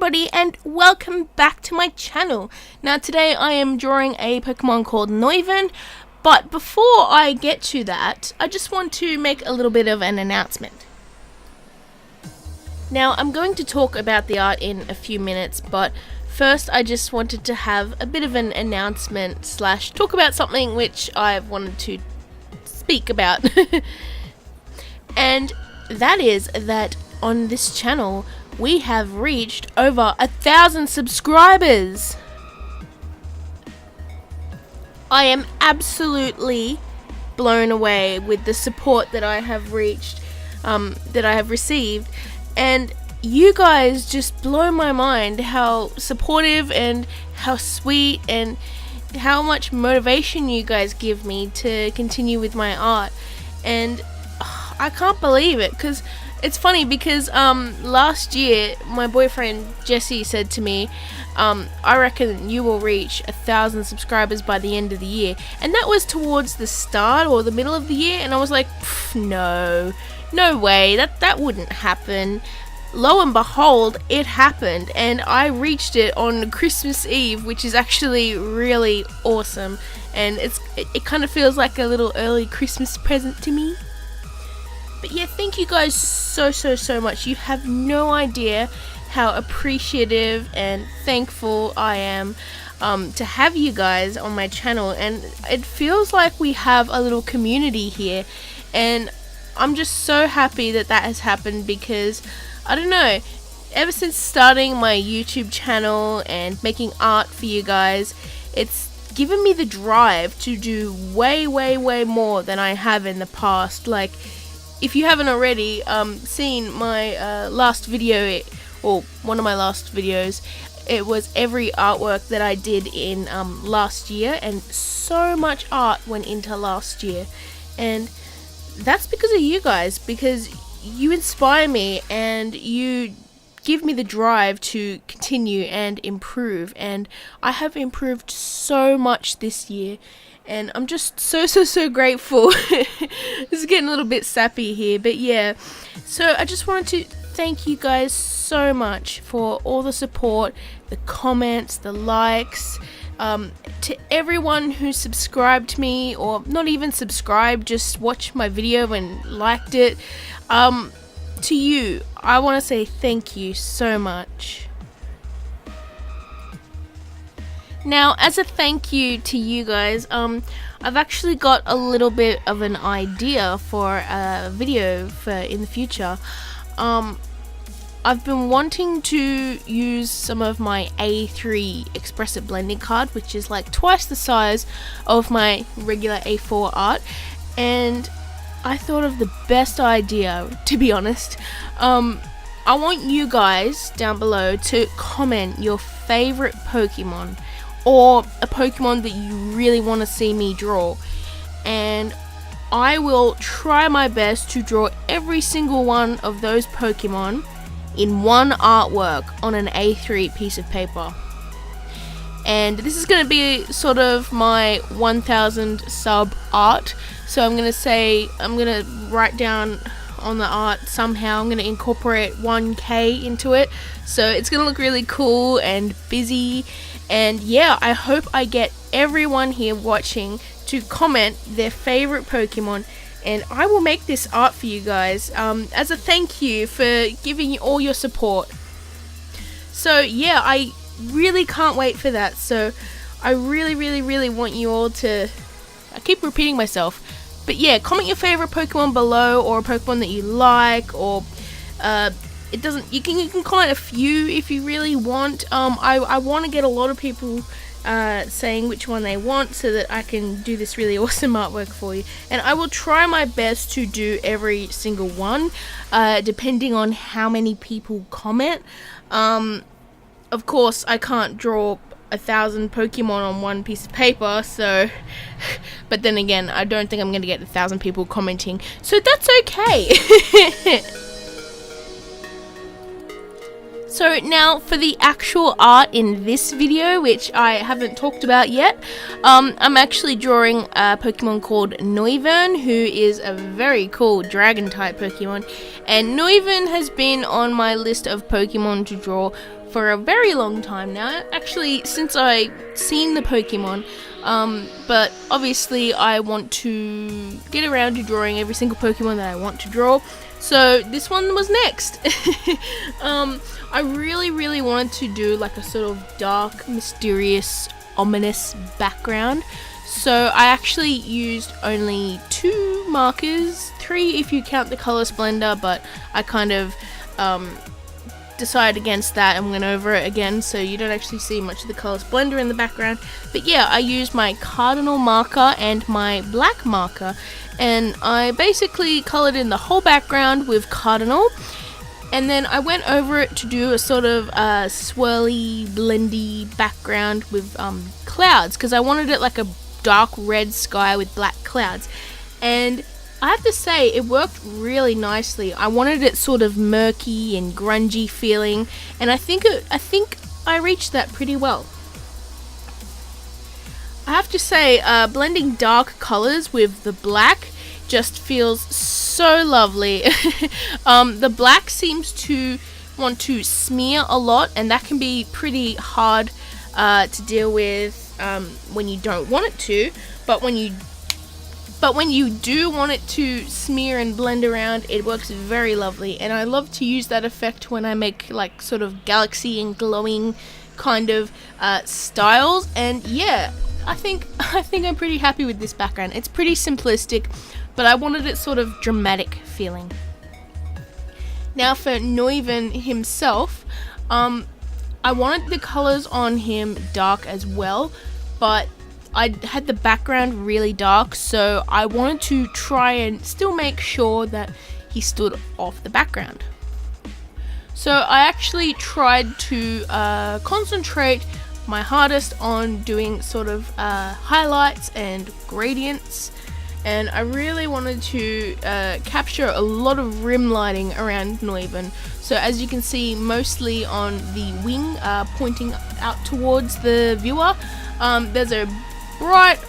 everybody, and welcome back to my channel. Now today I am drawing a Pokemon called Noivern, but before I get to that, I just want to make a little bit of an announcement. Now I'm going to talk about the art in a few minutes, but first I just wanted to have a bit of an announcement slash talk about something which I've wanted to speak about. And that is that on this channel we have reached over 1,000 subscribers. I am absolutely blown away with the support that I have received, and you guys just blow my mind how supportive and how sweet and how much motivation you guys give me to continue with my art. And I can't believe it, because it's funny because last year my boyfriend Jesse said to me, I reckon you will reach 1,000 subscribers by the end of the year, and that was towards the start or the middle of the year, and I was like, no way, that wouldn't happen. Lo and behold, it happened, and I reached it on Christmas Eve, which is actually really awesome, and it kind of feels like a little early Christmas present to me. But yeah, thank you guys so much. You have no idea how appreciative and thankful I am to have you guys on my channel, and it feels like we have a little community here, and I'm just so happy that has happened, because I don't know, ever since starting my YouTube channel and making art for you guys, it's given me the drive to do way more than I have in the past. Like, if you haven't already seen my last video, or one of my last videos, it was every artwork that I did in last year, and so much art went into last year, and that's because of you guys, because you inspire me and you give me the drive to continue and improve, and I have improved so much this year, and I'm just so grateful. This is getting a little bit sappy here, but yeah, so I just wanted to thank you guys so much for all the support, the comments, the likes, to everyone who subscribed to me, or not even subscribed, just watched my video and liked it. To you, I want to say thank you so much. Now, as a thank you to you guys, I've actually got a little bit of an idea for a video for in the future. I've been wanting to use some of my A3 expressive blending card, which is like twice the size of my regular A4 art, and I thought of the best idea, to be honest. I want you guys down below to comment your favorite Pokemon, or a Pokemon that you really want to see me draw, and I will try my best to draw every single one of those Pokemon in one artwork on an A3 piece of paper. And this is going to be sort of my 1,000 sub art, so I'm going to write down on the art somehow, I'm going to incorporate 1K into it, so it's going to look really cool and busy. And yeah, I hope I get everyone here watching to comment their favorite Pokemon, and I will make this art for you guys as a thank you for giving all your support. So yeah, I really can't wait for that. So I really want you all to, I keep repeating myself, but yeah, comment your favorite Pokemon below, or a Pokemon that you like, or it doesn't, you can comment a few if you really want. I want to get a lot of people saying which one they want, so that I can do this really awesome artwork for you, and I will try my best to do every single one, depending on how many people comment. Of course I can't draw 1,000 Pokemon on one piece of paper, so but then again, I don't think I'm gonna get 1,000 people commenting, so that's okay. So now for the actual art in this video, which I haven't talked about yet, I'm actually drawing a Pokemon called Noivern, who is a very cool dragon type Pokemon, and Noivern has been on my list of Pokemon to draw for a very long time now, actually since I seen the Pokemon, but obviously I want to get around to drawing every single Pokemon that I want to draw, so this one was next. I really wanted to do like a sort of dark, mysterious, ominous background, so I actually used only 2 markers, 3 if you count the color splendor, but I kind of decided against that and went over it again, so you don't actually see much of the color splendor in the background. But yeah, I used my cardinal marker and my black marker, and I basically colored in the whole background with cardinal, and then I went over it to do a sort of swirly, blendy background with clouds, because I wanted it like a dark red sky with black clouds, and I have to say it worked really nicely. I wanted it sort of murky and grungy feeling, and I think I reached that pretty well. I have to say, blending dark colors with the black just feels so lovely. The black seems to want to smear a lot, and that can be pretty hard to deal with when you don't want it to, but when you do want it to smear and blend around, it works very lovely, and I love to use that effect when I make like sort of galaxy and glowing kind of styles. And yeah, I think I'm pretty happy with this background. It's pretty simplistic, but I wanted it sort of dramatic feeling. Now for Noivern himself, I wanted the colors on him dark as well, but I had the background really dark, so I wanted to try and still make sure that he stood off the background. So I actually tried to concentrate my hardest on doing sort of highlights and gradients, and I really wanted to capture a lot of rim lighting around Noivern. So as you can see, mostly on the wing pointing out towards the viewer, there's a bright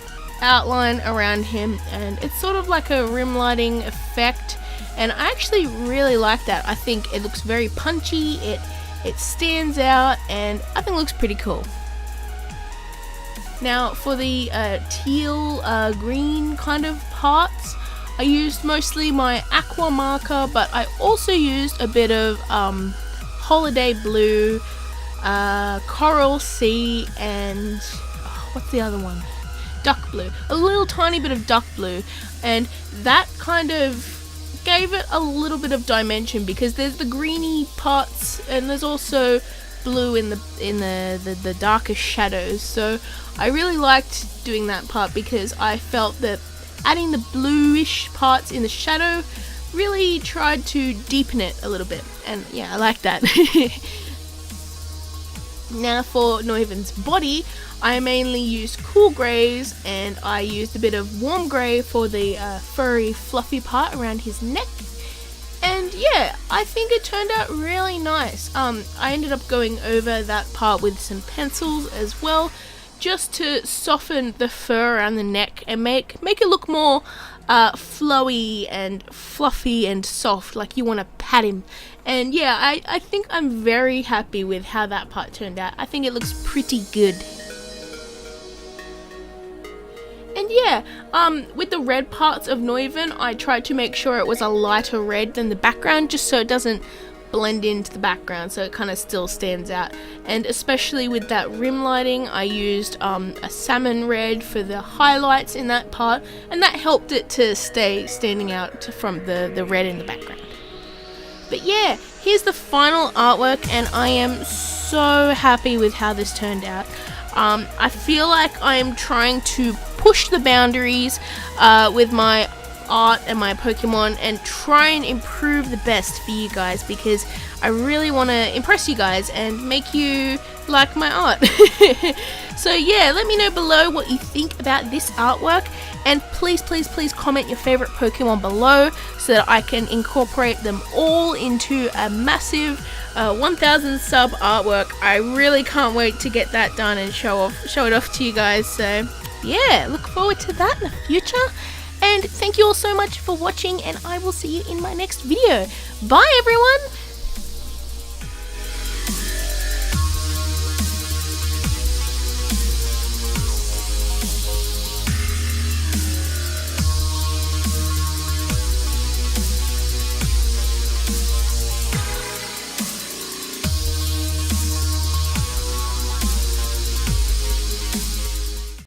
outline around him, and it's sort of like a rim lighting effect, and I actually really like that. I think it looks very punchy, it stands out, and I think it looks pretty cool. Now for the teal green kind of parts, I used mostly my aqua marker, but I also used a bit of holiday blue, coral sea, and what's the other one? Duck blue. A little tiny bit of duck blue, and that kind of gave it a little bit of dimension, because there's the greeny parts and there's also blue in the darker shadows. So I really liked doing that part, because I felt that adding the bluish parts in the shadow really tried to deepen it a little bit, and yeah, I like that. Now for Noivern's body, I mainly used cool greys, and I used a bit of warm grey for the furry fluffy part around his neck, and yeah, I think it turned out really nice. I ended up going over that part with some pencils as well, just to soften the fur around the neck and make it look more flowy and fluffy and soft, like you want to pat him. And yeah, I think I'm very happy with how that part turned out. I think it looks pretty good. And yeah, with the red parts of Noivern, I tried to make sure it was a lighter red than the background, just so it doesn't blend into the background, so it kind of still stands out. And especially with that rim lighting, I used a salmon red for the highlights in that part, and that helped it to stay standing out from the red in the background. But yeah, here's the final artwork, and I am so happy with how this turned out. I feel like I'm trying to push the boundaries with my art and my Pokemon, and try and improve the best for you guys, because I really want to impress you guys and make you like my art. So yeah, let me know below what you think about this artwork, and please comment your favorite Pokemon below so that I can incorporate them all into a massive 1000 sub artwork. I really can't wait to get that done and show it off to you guys. So yeah, look forward to that in the future. And thank you all so much for watching, and I will see you in my next video. Bye everyone!